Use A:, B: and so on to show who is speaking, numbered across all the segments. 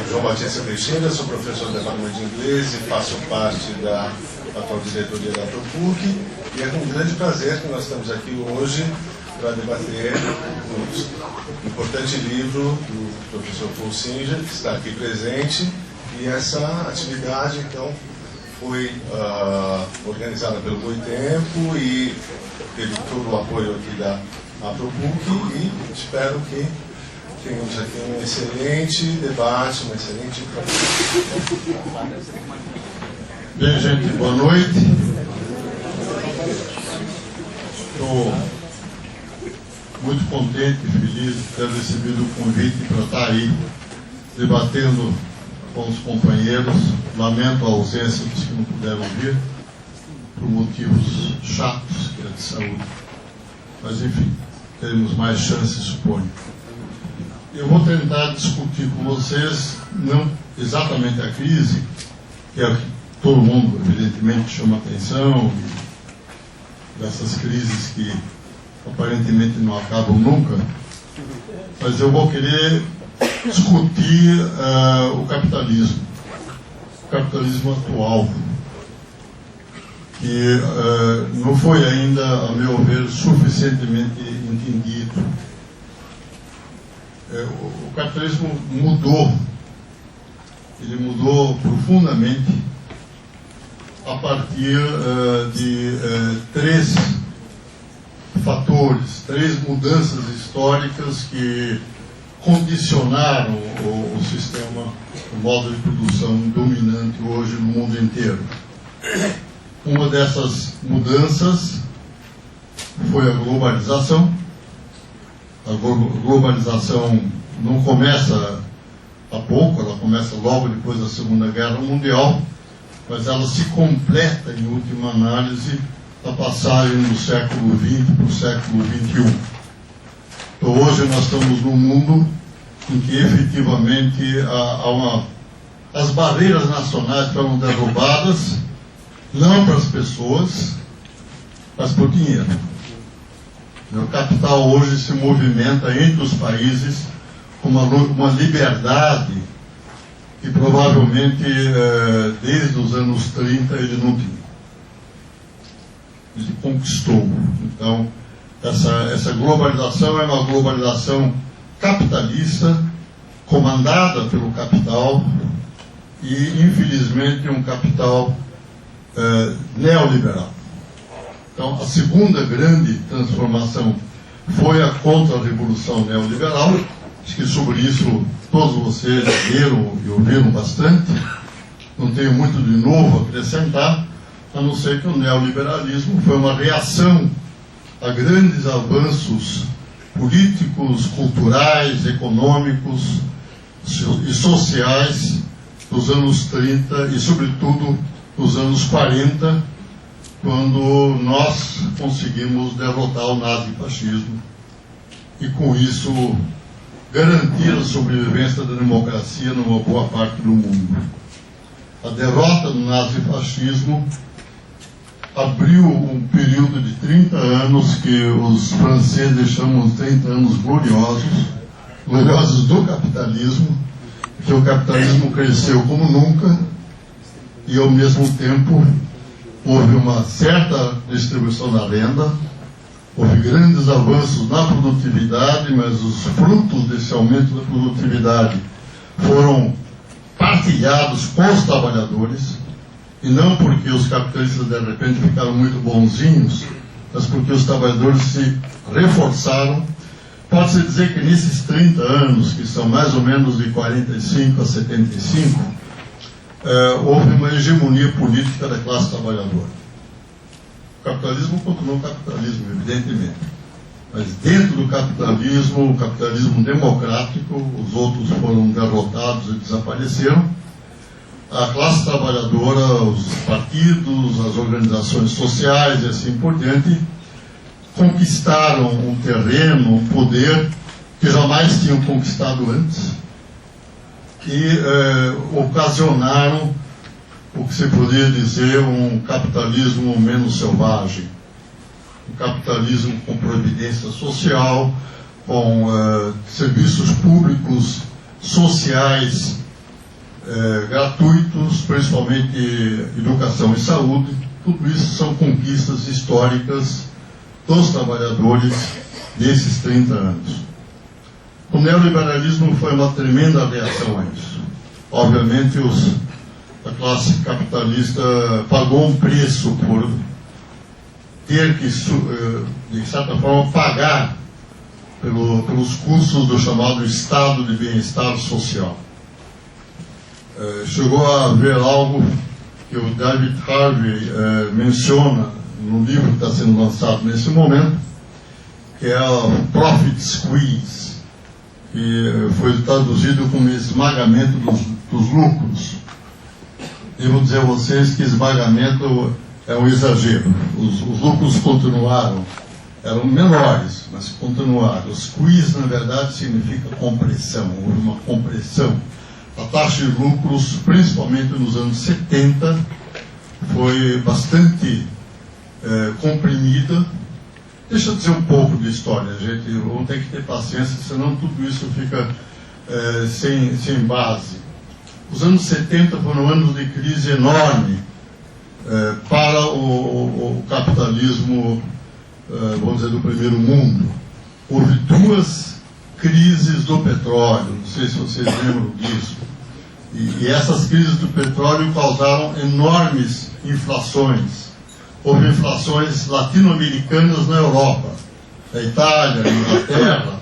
A: João Batista Teixeira, sou professor do Departamento de Inglês e faço parte da atual diretoria da ProPuc, e é com grande prazer que nós estamos aqui hoje para debater o importante livro do professor Paul Singer, que está aqui presente, e essa atividade, então, foi organizada pelo Boitempo e teve todo o apoio aqui da ProPuc, e espero que tenhamos aqui um excelente debate, uma excelente...
B: Bem, gente, boa noite. Estou muito contente e feliz de ter recebido o convite para estar aí debatendo com os companheiros. Lamento a ausência dos que não puderam vir, por motivos chatos, que é de saúde. Mas, enfim, teremos mais chances, suponho. Eu vou tentar discutir com vocês, não exatamente a crise, que é o que todo mundo, evidentemente, chama atenção, dessas crises que aparentemente não acabam nunca, mas eu vou querer discutir o capitalismo atual, que não foi ainda, a meu ver, suficientemente entendido. O capitalismo mudou, ele mudou profundamente a partir de três fatores, três mudanças históricas que condicionaram o sistema, o modo de produção dominante hoje no mundo inteiro. Uma dessas mudanças foi a globalização. A globalização não começa há pouco, ela começa logo depois da Segunda Guerra Mundial, mas ela se completa, em última análise, na passagem do século XX para o século XXI. Então, hoje nós estamos num mundo em que efetivamente as barreiras nacionais foram derrubadas, não para as pessoas, mas para o dinheiro. O capital hoje se movimenta entre os países com uma liberdade que provavelmente desde os anos 30 ele não tinha. Ele conquistou. Então, essa globalização é uma globalização capitalista, comandada pelo capital, e infelizmente um capital neoliberal. Então, a segunda grande transformação foi a contra-revolução neoliberal. Acho que sobre isso todos vocês leram e ouviram bastante. Não tenho muito de novo a acrescentar, a não ser que o neoliberalismo foi uma reação a grandes avanços políticos, culturais, econômicos e sociais dos anos 30 e, sobretudo, dos anos 40, quando nós conseguimos derrotar o nazifascismo e, com isso, garantir a sobrevivência da democracia numa boa parte do mundo. A derrota do nazifascismo abriu um período de 30 anos que os franceses chamam de 30 anos gloriosos do capitalismo, que o capitalismo cresceu como nunca e, ao mesmo tempo, houve uma certa distribuição da renda, houve grandes avanços na produtividade, mas os frutos desse aumento da produtividade foram partilhados com os trabalhadores, e não porque os capitalistas de repente ficaram muito bonzinhos, mas porque os trabalhadores se reforçaram. Pode-se dizer que nesses 30 anos, que são mais ou menos de 45 a 75, houve uma hegemonia política da classe trabalhadora. O capitalismo continuou capitalismo, evidentemente. Mas dentro do capitalismo, o capitalismo democrático, os outros foram derrotados e desapareceram. A classe trabalhadora, os partidos, as organizações sociais e assim por diante, conquistaram um terreno, um poder que jamais tinham conquistado antes, e ocasionaram o que se poderia dizer um capitalismo menos selvagem, um capitalismo com providência social, com serviços públicos sociais gratuitos, principalmente educação e saúde. Tudo isso são conquistas históricas dos trabalhadores desses 30 anos. O neoliberalismo foi uma tremenda reação a isso. Obviamente, a classe capitalista pagou um preço por ter que, de certa forma, pagar pelos custos do chamado estado de bem-estar social. Chegou a haver algo que o David Harvey menciona no livro que está sendo lançado nesse momento, que é o Profit Squeeze, que foi traduzido como esmagamento dos lucros. Devo dizer a vocês que esmagamento é um exagero. Os lucros continuaram, eram menores, mas continuaram. O squeeze, na verdade, significa compressão, houve uma compressão. A taxa de lucros, principalmente nos anos 70, foi bastante comprimida. Deixa eu dizer um pouco de história, gente. Vamos ter que ter paciência, senão tudo isso fica sem base. Os anos 70 foram anos de crise enorme para o capitalismo, vamos dizer, do primeiro mundo. Houve duas crises do petróleo, não sei se vocês lembram disso. E essas crises do petróleo causaram enormes inflações. Houve inflações latino-americanas na Europa, na Itália, na Inglaterra.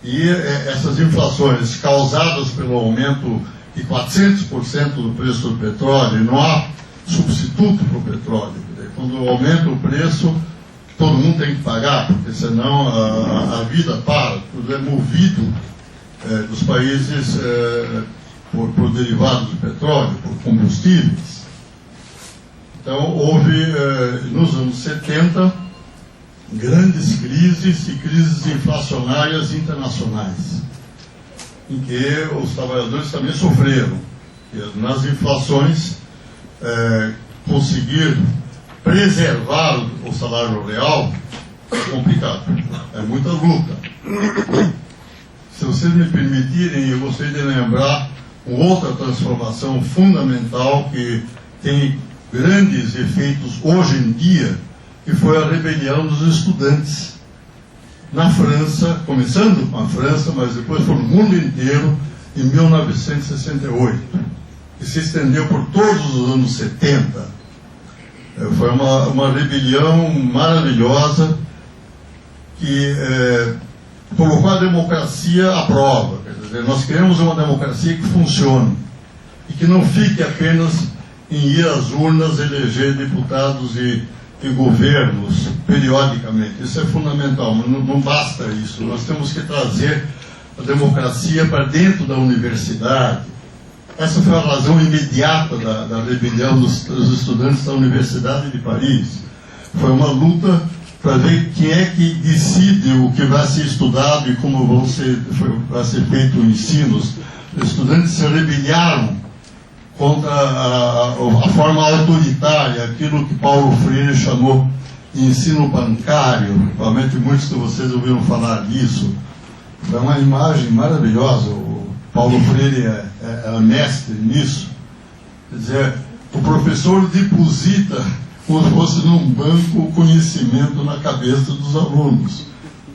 B: E essas inflações causadas pelo aumento de 400% do preço do petróleo, e não há substituto para o petróleo. Quando aumenta o preço, todo mundo tem que pagar, porque senão a vida para. Tudo é movido dos países por derivados de petróleo, por combustíveis. Então, houve, nos anos 70, grandes crises e crises inflacionárias internacionais, em que os trabalhadores também sofreram. E nas inflações, conseguir preservar o salário real é complicado, é muita luta. Se vocês me permitirem, eu gostaria de lembrar uma outra transformação fundamental que tem grandes efeitos hoje em dia, que foi a rebelião dos estudantes na França, começando com a França, mas depois foi no mundo inteiro, em 1968, que se estendeu por todos os anos 70. Foi uma rebelião maravilhosa que colocou a democracia à prova. Quer dizer, nós queremos uma democracia que funcione e que não fique apenas em ir às urnas eleger deputados e governos periodicamente. Isso é fundamental, mas não basta isso. Nós temos que trazer a democracia para dentro da universidade. Essa foi a razão imediata da rebelião dos estudantes da Universidade de Paris. Foi uma luta para ver quem é que decide o que vai ser estudado e como vai ser feito o ensino. Os estudantes se rebeliaram contra a forma autoritária, aquilo que Paulo Freire chamou de ensino bancário. Provavelmente muitos de vocês ouviram falar disso. É uma imagem maravilhosa. O Paulo Freire é mestre nisso. Quer dizer, o professor deposita, como se fosse num banco, o conhecimento na cabeça dos alunos.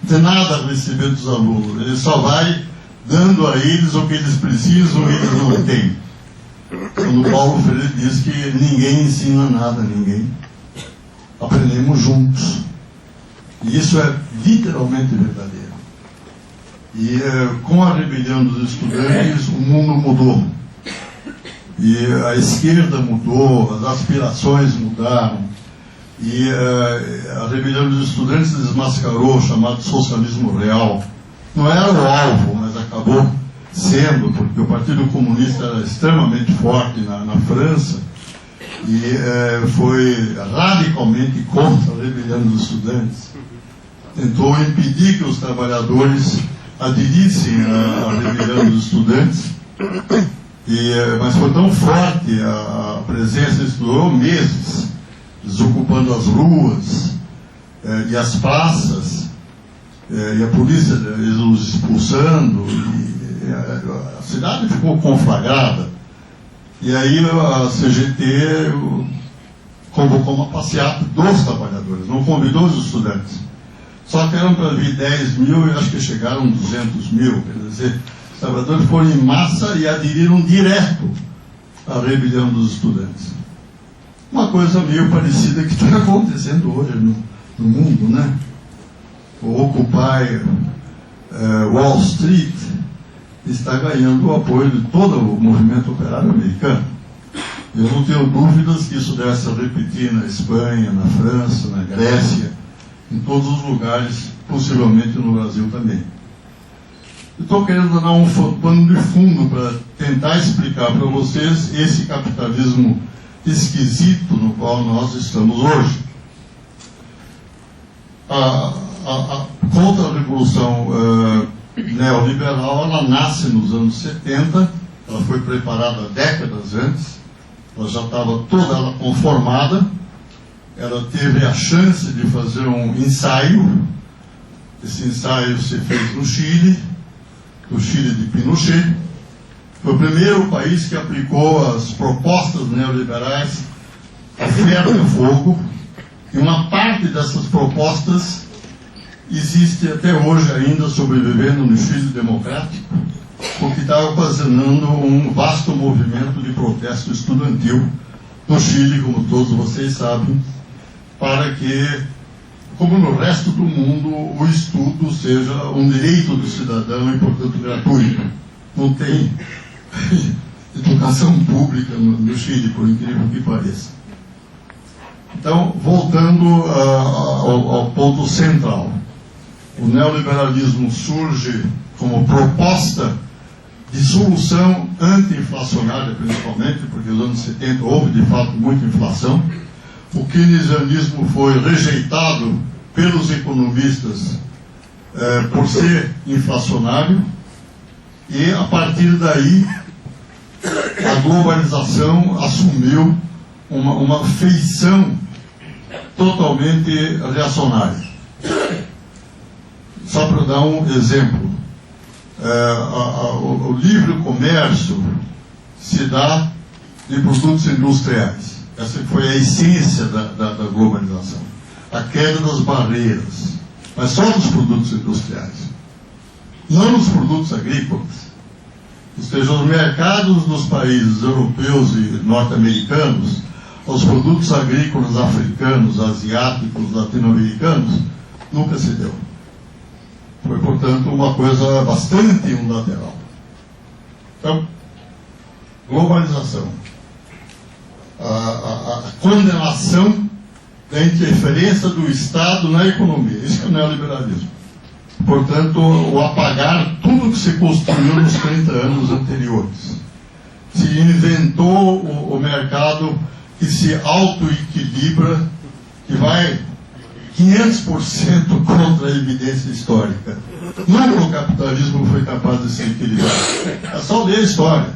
B: Não tem nada a receber dos alunos. Ele só vai dando a eles o que eles precisam e eles não têm. Quando Paulo Freire diz que ninguém ensina nada a ninguém, aprendemos juntos. E isso é literalmente verdadeiro. E com a rebelião dos estudantes, o mundo mudou. E a esquerda mudou, as aspirações mudaram. E a rebelião dos estudantes desmascarou o chamado socialismo real. Não era o alvo, mas acabou sendo, porque o Partido Comunista era extremamente forte na França e foi radicalmente contra a rebelião dos estudantes. Tentou impedir que os trabalhadores aderissem à rebelião dos estudantes, mas foi tão forte a presença, isso durou meses, desocupando as ruas e as praças, e a polícia eles os expulsando, a cidade ficou conflagrada. E aí a CGT convocou uma passeata dos trabalhadores, não convidou os estudantes. Só que eram para vir 10 mil e acho que chegaram 200 mil. Quer dizer, os trabalhadores foram em massa e aderiram direto à rebelião dos estudantes. Uma coisa meio parecida que está acontecendo hoje no mundo, né? O Occupy Wall Street está ganhando o apoio de todo o movimento operário americano. Eu não tenho dúvidas que isso deve se repetir na Espanha, na França, na Grécia, em todos os lugares, possivelmente no Brasil também. Estou querendo dar um pano de fundo para tentar explicar para vocês esse capitalismo esquisito no qual nós estamos hoje. A contra-revolução neoliberal, ela nasce nos anos 70, ela foi preparada décadas antes, ela já estava toda ela conformada, ela teve a chance de fazer um ensaio. Esse ensaio se fez no Chile de Pinochet. Foi o primeiro país que aplicou as propostas neoliberais a ferro e fogo, e uma parte dessas propostas existe até hoje ainda sobrevivendo no Chile democrático, o que está ocasionando um vasto movimento de protesto estudantil no Chile, como todos vocês sabem, para que, como no resto do mundo, o estudo seja um direito do cidadão e, portanto, gratuito. Não tem educação pública no Chile, por incrível que pareça. Então, voltando ao ponto central, o neoliberalismo surge como proposta de solução anti-inflacionária, principalmente, porque nos anos 70 houve, de fato, muita inflação. O keynesianismo foi rejeitado pelos economistas por ser inflacionário, e, a partir daí, a globalização assumiu uma feição totalmente reacionária. Só para dar um exemplo, o livre comércio se dá de produtos industriais. Essa foi a essência da globalização. A queda das barreiras, mas só dos produtos industriais, não nos produtos agrícolas. Ou seja, os mercados dos países europeus e norte-americanos, os produtos agrícolas africanos, asiáticos, latino-americanos, nunca se deu. Foi, portanto, uma coisa bastante unilateral. Então, globalização. A condenação da interferência do Estado na economia. Isso é o neoliberalismo. Portanto, o apagar tudo que se construiu nos 30 anos anteriores. Se inventou o mercado que se auto-equilibra, que vai 500% contra a evidência histórica. Nunca o capitalismo foi capaz de se equilibrar. É só ler a história.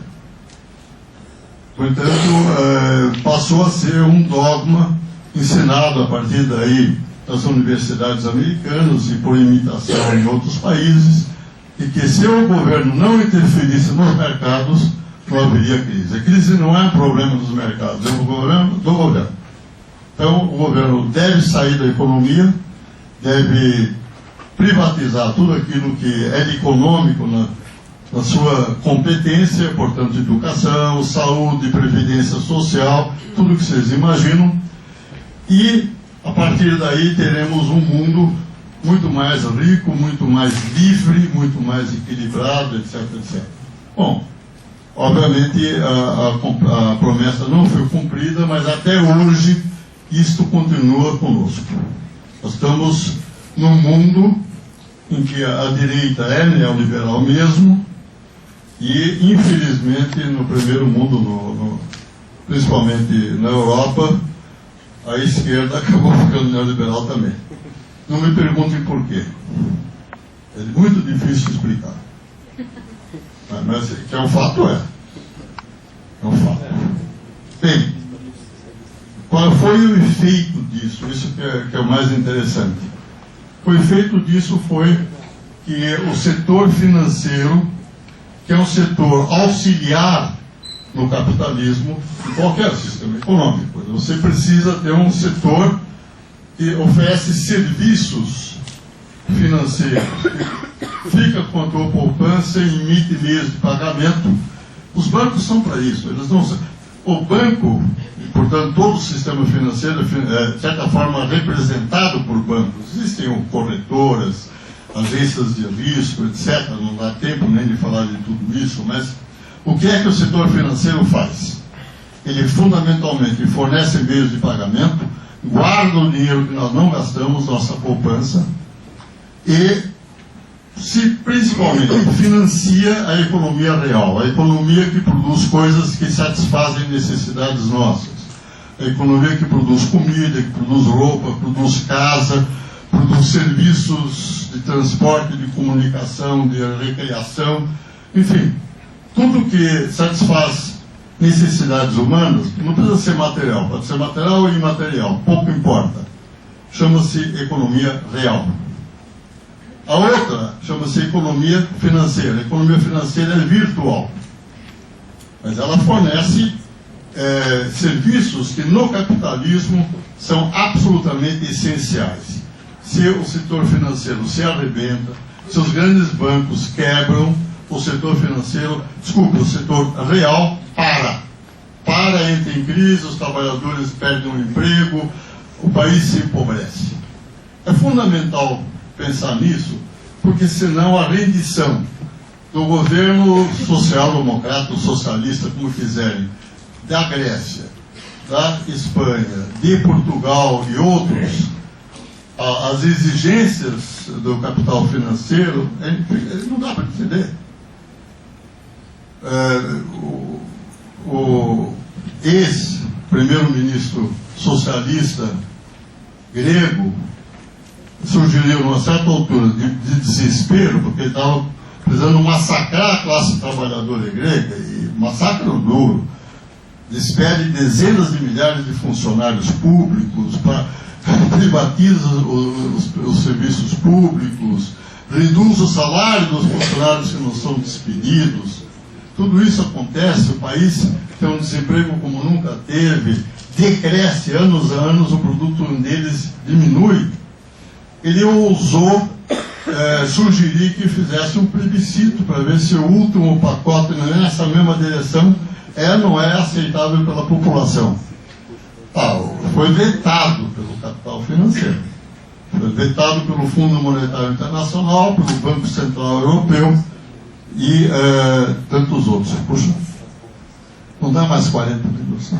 B: Portanto, passou a ser um dogma ensinado a partir daí das universidades americanas e por imitação em outros países, e que se o governo não interferisse nos mercados, não haveria crise. A crise não é um problema dos mercados, é um problema do governo. Então, o governo deve sair da economia, deve privatizar tudo aquilo que é econômico na sua competência, portanto, educação, saúde, previdência social, tudo que vocês imaginam, e a partir daí teremos um mundo muito mais rico, muito mais livre, muito mais equilibrado, etc, etc. Bom, obviamente a promessa não foi cumprida, mas até hoje isto continua conosco. Nós estamos num mundo em que a direita é neoliberal mesmo, e infelizmente no primeiro mundo, principalmente na Europa, a esquerda acabou ficando neoliberal também. Não me perguntem por quê. É muito difícil explicar. Mas que é um fato, é. É um fato. Bem, qual foi o efeito disso? Isso que é o mais interessante. O efeito disso foi que o setor financeiro, que é um setor auxiliar no capitalismo, em qualquer sistema econômico. Você precisa ter um setor que oferece serviços financeiros, fica com a tua poupança e emite meios de pagamento. Os bancos são para isso. Eles não são. O banco, portanto, todo o sistema financeiro é, de certa forma, representado por bancos. Existem corretoras, agências de risco, etc. Não dá tempo nem de falar de tudo isso, mas o que é que o setor financeiro faz? Ele fundamentalmente fornece meios de pagamento, guarda o dinheiro que nós não gastamos, nossa poupança, e principalmente financia a economia real, a economia que produz coisas que satisfazem necessidades nossas, a economia que produz comida, que produz roupa, produz casa, produz serviços de transporte, de comunicação, de recreação, enfim, tudo que satisfaz necessidades humanas. Não precisa ser material, pode ser material ou imaterial, pouco importa. Chama-se economia real. A outra chama-se economia financeira. A economia financeira é virtual, mas ela fornece serviços que no capitalismo são absolutamente essenciais. Se o setor financeiro se arrebenta, se os grandes bancos quebram, o setor financeiro, o setor real entra em crise, os trabalhadores perdem o emprego, o país se empobrece. É fundamental pensar nisso, porque senão a rendição do governo social-democrata, socialista, como quiserem, da Grécia, da Espanha, de Portugal e outros, as exigências do capital financeiro, não dá para entender. O ex-primeiro-ministro socialista grego surgiu numa certa altura de desespero, porque ele estava precisando massacrar a classe trabalhadora grega, e massacra duro, despede dezenas de milhares de funcionários públicos, privatiza os serviços públicos, reduz o salário dos funcionários que não são despedidos. Tudo isso acontece, o país tem um desemprego como nunca teve, decresce anos a anos, o produto deles diminui. Ele ousou sugerir que fizesse um plebiscito para ver se o último pacote nessa mesma direção não é aceitável pela população. Foi vetado pelo capital financeiro, foi vetado pelo Fundo Monetário Internacional, pelo Banco Central Europeu e tantos outros. Puxa, não dá mais 40 minutos, não.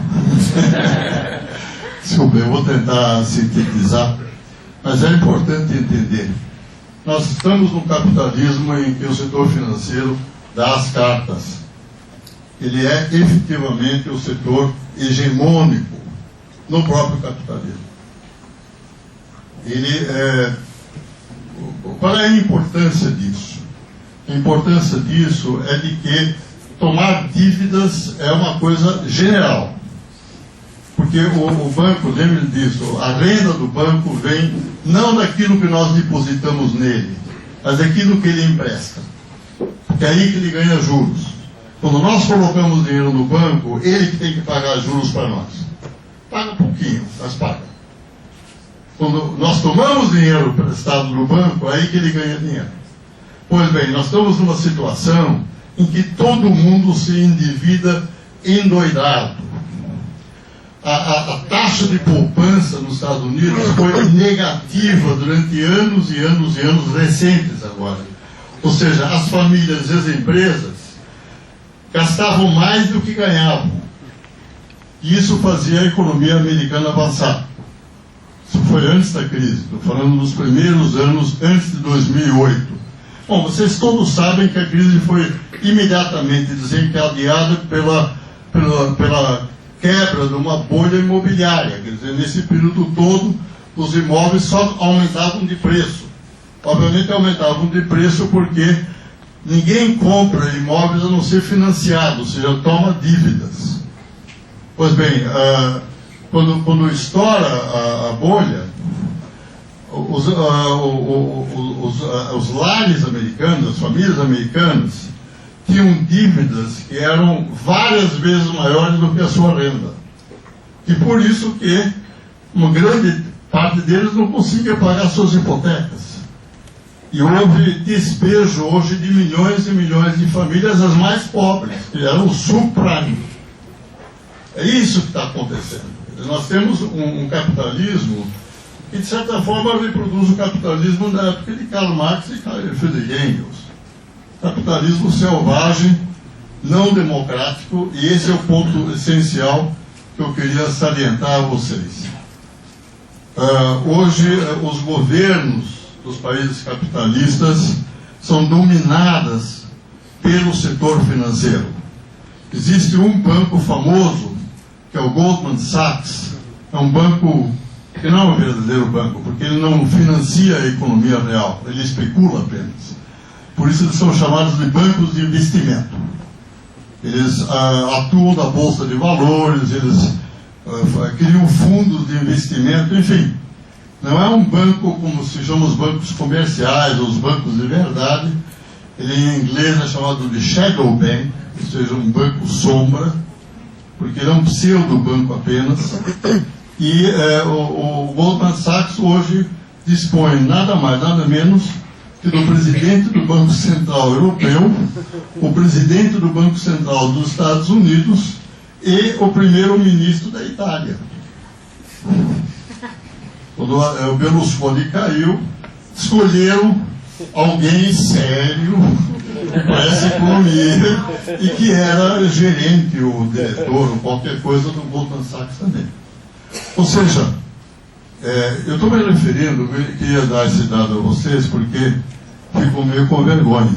B: Desculpa, eu vou tentar sintetizar, mas é importante entender. Nós estamos num capitalismo em que o setor financeiro dá as cartas. Ele é efetivamente o setor hegemônico no próprio capitalismo. Qual é a importância disso? A importância disso é de que tomar dívidas é uma coisa general. Porque o banco, lembre disso, a renda do banco vem não daquilo que nós depositamos nele, mas daquilo que ele empresta. Porque é aí que ele ganha juros. Quando nós colocamos dinheiro no banco, ele que tem que pagar juros para nós. Paga um pouquinho, mas paga. Quando nós tomamos dinheiro emprestado no banco, é aí que ele ganha dinheiro. Pois bem, nós estamos numa situação em que todo mundo se endivida endoidado. A taxa de poupança nos Estados Unidos foi negativa durante anos e anos e anos recentes agora. Ou seja, as famílias e as empresas gastavam mais do que ganhavam. E isso fazia a economia americana avançar. Isso foi antes da crise, estou falando dos primeiros anos antes de 2008. Bom, vocês todos sabem que a crise foi imediatamente desencadeada pela quebra de uma bolha imobiliária. Quer dizer, nesse período todo, os imóveis só aumentavam de preço. Obviamente aumentavam de preço porque ninguém compra imóveis a não ser financiado, ou seja, toma dívidas. Pois bem, quando estoura a bolha, os lares americanos, as famílias americanas, tinham dívidas que eram várias vezes maiores do que a sua renda. E por isso que uma grande parte deles não conseguia pagar suas hipotecas. E houve despejo hoje de milhões e milhões de famílias, as mais pobres, que eram o subprime. É isso que está acontecendo. Nós temos um capitalismo que, de certa forma, reproduz o capitalismo da época de Karl Marx e Friedrich Engels. Capitalismo selvagem, não democrático, e esse é o ponto essencial que eu queria salientar a vocês. Hoje, os governos dos países capitalistas são dominadas pelo setor financeiro. Existe um banco famoso, que é o Goldman Sachs. É um banco que não é um verdadeiro banco, porque ele não financia a economia real, ele especula apenas. Por isso eles são chamados de bancos de investimento. Eles atuam na bolsa de valores, eles criam fundos de investimento, enfim. Não é um banco como se chama os bancos comerciais, ou os bancos de verdade. Ele em inglês é chamado de shadow bank, ou seja, um banco sombra, porque ele é um pseudo-banco apenas. E o Goldman Sachs hoje dispõe nada mais, nada menos que do presidente do Banco Central Europeu, o presidente do Banco Central dos Estados Unidos e o primeiro-ministro da Itália. Quando o Berlusconi caiu, escolheram alguém sério, que conhece economia e que era gerente ou diretor ou qualquer coisa do Goldman Sachs também. Ou seja, eu estou me referindo, eu queria dar esse dado a vocês porque fico meio com vergonha.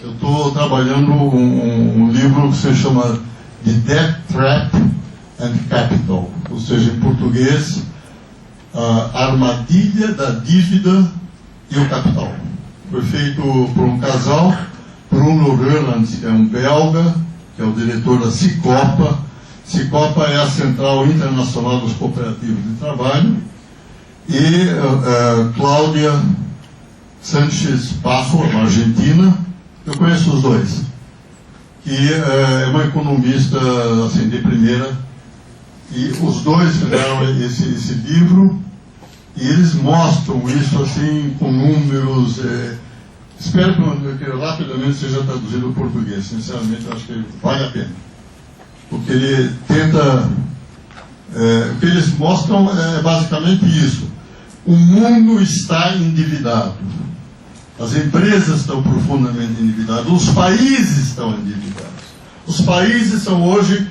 B: Eu estou trabalhando um livro que se chama The Debt Trap and Capital, ou seja, em português, a armadilha da dívida e o capital. Foi feito por um casal, Bruno Reuland, que é um belga, que é o diretor da Cicopa. Cicopa é a Central Internacional dos Cooperativos de Trabalho, e Cláudia Sánchez Pajo, uma argentina. Eu conheço os dois, que é uma economista assim, de primeira, e os dois fizeram esse livro, e eles mostram isso assim com números. Espero que rapidamente seja traduzido ao português. Sinceramente, acho que vale a pena, porque ele tenta, o que eles mostram é basicamente isso. O mundo está endividado. As empresas estão profundamente endividadas. Os países estão endividados. Os países são hoje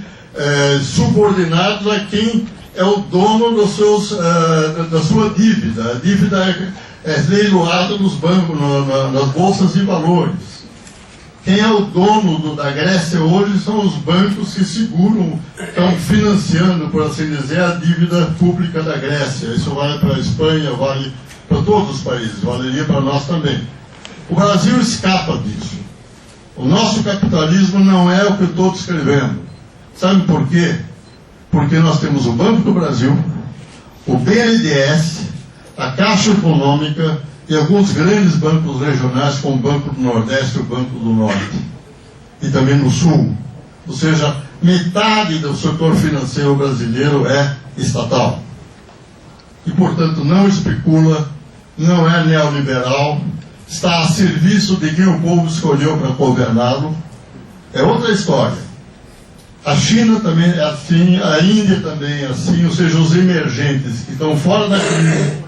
B: subordinados a quem é o dono da sua dívida. A dívida é leiloada nos bancos, nas bolsas de valores. Quem é o dono da Grécia hoje são os bancos que seguram, estão financiando, por assim dizer, a dívida pública da Grécia. Isso vale para a Espanha, vale para todos os países, valeria para nós também. O Brasil escapa disso. O nosso capitalismo não é o que eu estou descrevendo. Sabe por quê? Porque nós temos o Banco do Brasil, o BNDES, a Caixa Econômica e alguns grandes bancos regionais, como o Banco do Nordeste e o Banco do Norte, e também no Sul. Ou seja, metade do setor financeiro brasileiro é estatal. E, portanto, não especula, não é neoliberal, está a serviço de quem o povo escolheu para governá-lo. É outra história. A China também é assim, a Índia também é assim, ou seja, os emergentes que estão fora da crise,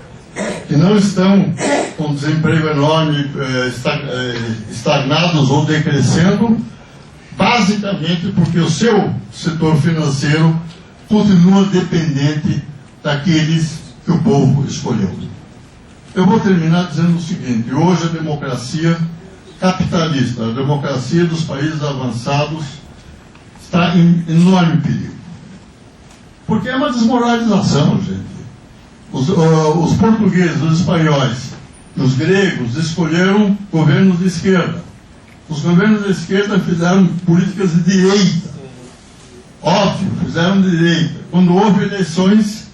B: que não estão com desemprego enorme, estagnados ou decrescendo, basicamente porque o seu setor financeiro continua dependente daqueles que o povo escolheu. Eu vou terminar dizendo o seguinte: hoje a democracia capitalista, a democracia dos países avançados, está em enorme perigo. Porque é uma desmoralização, gente. Os portugueses, os espanhóis e os gregos escolheram governos de esquerda. Os governos de esquerda fizeram políticas de direita. Óbvio, fizeram de direita. Quando houve eleições,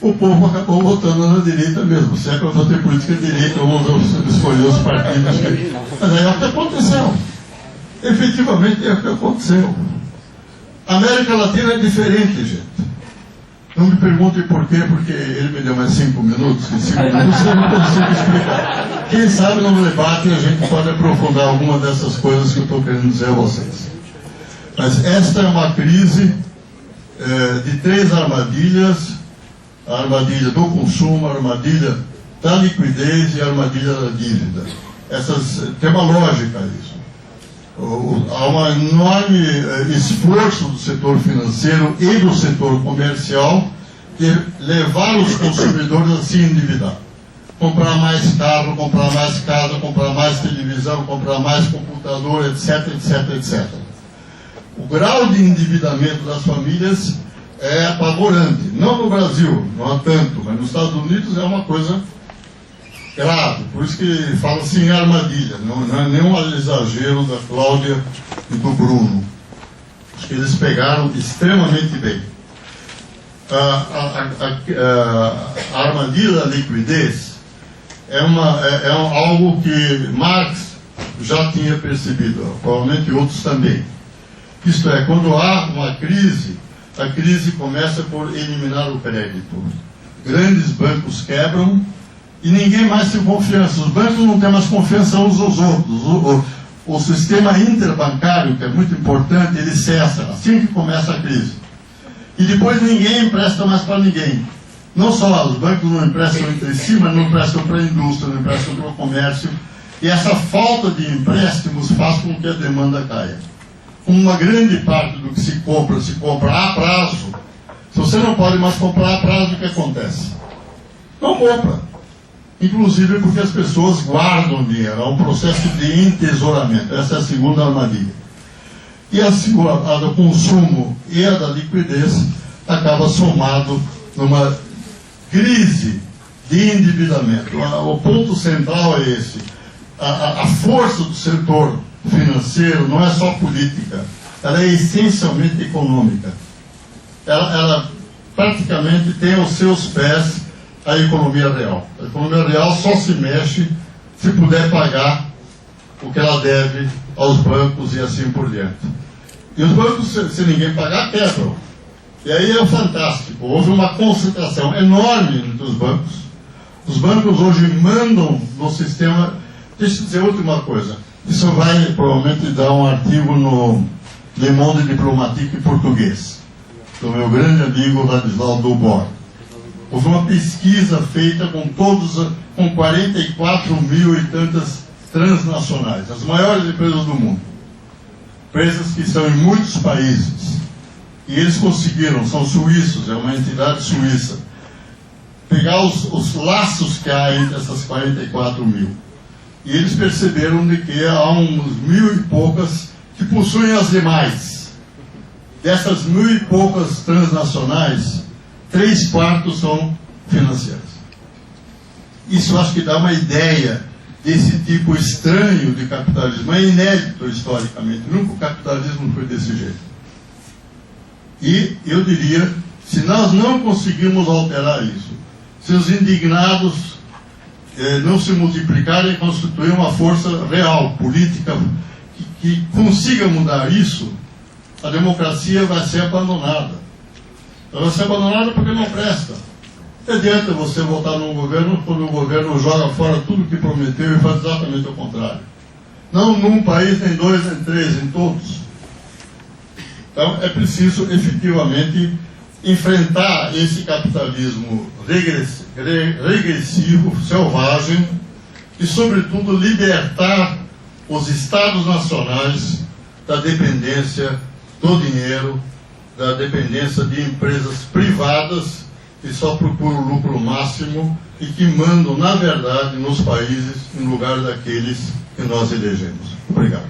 B: o povo acabou votando na direita mesmo. Se é para fazer política de direita, vamos escolher os partidos. Mas aí é o que aconteceu. efetivamente é o que aconteceu. A América Latina é diferente, gente. Não me perguntem por quê, porque ele me deu mais 5 minutos, e 5 minutos eu não consigo explicar. Quem sabe no debate a gente pode aprofundar alguma dessas coisas que eu estou querendo dizer a vocês. Mas esta é uma crise de 3 armadilhas: a armadilha do consumo, a armadilha da liquidez e a armadilha da dívida. Tem uma lógica isso. Há um enorme esforço do setor financeiro e do setor comercial de levar os consumidores a se endividar. Comprar mais carro, comprar mais casa, comprar mais televisão, comprar mais computador, etc, etc, etc. O grau de endividamento das famílias é apavorante. Não no Brasil, não há tanto, mas nos Estados Unidos é uma coisa grave. Por isso que fala-se em armadilha. Não é nenhum exagero da Cláudia e do Bruno. Acho que eles pegaram extremamente bem. A armadilha da liquidez é algo que Marx já tinha percebido, provavelmente outros também. Isto é, quando há uma crise, a crise começa por eliminar o crédito. Grandes bancos quebram e ninguém mais tem confiança. Os bancos não têm mais confiança uns aos outros. O sistema interbancário, que é muito importante, ele cessa assim que começa a crise. E depois ninguém empresta mais para ninguém. Não só os bancos não emprestam entre si, mas não emprestam para a indústria, não emprestam para o comércio. E essa falta de empréstimos faz com que a demanda caia. Uma grande parte do que se compra a prazo. Se você não pode mais comprar a prazo, o que acontece? Não compra. Inclusive porque as pessoas guardam dinheiro. É um processo de entesouramento. Essa é a segunda armadilha. E a do consumo e a da liquidez acaba somado numa crise de endividamento. O ponto central é esse. A força do setor financeiro não é só política, ela é essencialmente econômica. Ela praticamente tem aos seus pés a economia real. A economia real só se mexe se puder pagar o que ela deve aos bancos e assim por diante. E os bancos, se ninguém pagar, quebram. E aí é fantástico. Houve uma concentração enorme entre os bancos. Os bancos hoje mandam no sistema. Deixa eu dizer última coisa. Isso vai provavelmente dar um artigo no Le Monde Diplomatique em português, do meu grande amigo Ladislau Dubor. Houve uma pesquisa feita com 44 mil e tantas transnacionais, as maiores empresas do mundo. Empresas que estão em muitos países. E eles conseguiram, são suíços, é uma entidade suíça, pegar os laços que há entre essas 44 mil. E eles perceberam de que há uns 1.000 e poucas que possuem as demais. Dessas 1.000 e poucas transnacionais, 3/4 são financeiras. Isso eu acho que dá uma ideia desse tipo estranho de capitalismo. É inédito historicamente. Nunca o capitalismo foi desse jeito. E eu diria, se nós não conseguirmos alterar isso, se os indignados não se multiplicarem e constituir uma força real, política, que consiga mudar isso, a democracia vai ser abandonada. Ela vai ser abandonada porque não presta. Não adianta você votar num governo quando o governo joga fora tudo que prometeu e faz exatamente o contrário. Não num país, nem dois, nem três, em todos. Então é preciso efetivamente enfrentar esse capitalismo regressivo, selvagem, e sobretudo libertar os estados nacionais da dependência do dinheiro, da dependência de empresas privadas que só procuram o lucro máximo e que mandam, na verdade, nos países em lugar daqueles que nós elegemos. Obrigado.